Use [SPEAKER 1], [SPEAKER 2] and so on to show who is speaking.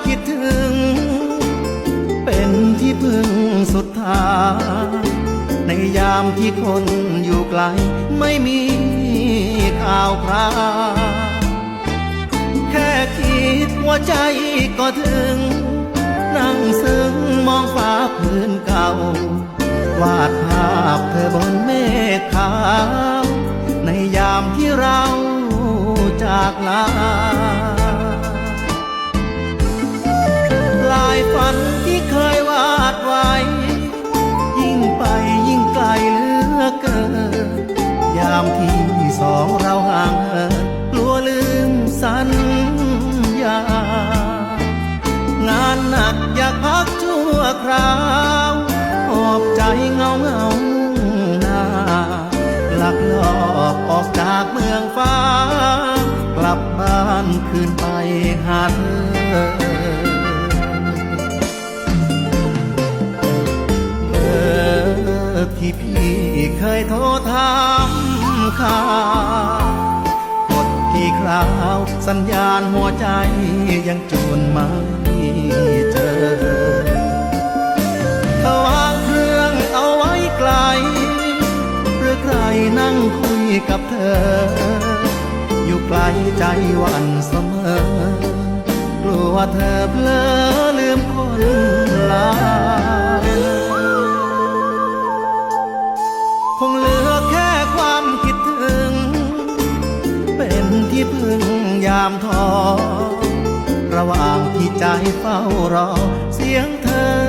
[SPEAKER 1] คิดถึงเป็นที่พึ่งสุดท้ายในยามที่คนอยู่ไกลไม่มีข่าวคราวแค่คิดว่าใจก็ถึงนั่งซึ้งมองฟ้าพื้นเก่าวาดภาพเธอบนเมฆขาวในยามที่เราจากลาลายฝันที่เคยวาดไว้ยิ่งไปยิ่งไกลเหลือเกินยามที่สองเราห่างเหินกลัวลืมสัญญางานหนักอยากพักชั่วคราวหอบใจเงาหน้าหลักลอบออกจากเมืองฟ้ากลับบ้านคืนไปหาเธอที่พี่เคยโทรถามข่าวกดที่คราวสัญญาณหัวใจยังจูนไม่เจอเขาวางเครื่องเอาไว้ไกลหรือใครนั่งคุยกับเธออยู่ไกลใจหวั่นเสมอกลัวเธอเพลอลืมคนลาคงเหลือแค่ความคิดถึงเป็นที่พึ่งยามท้อระหว่างที่ใจเฝ้ารอเสียงเธอ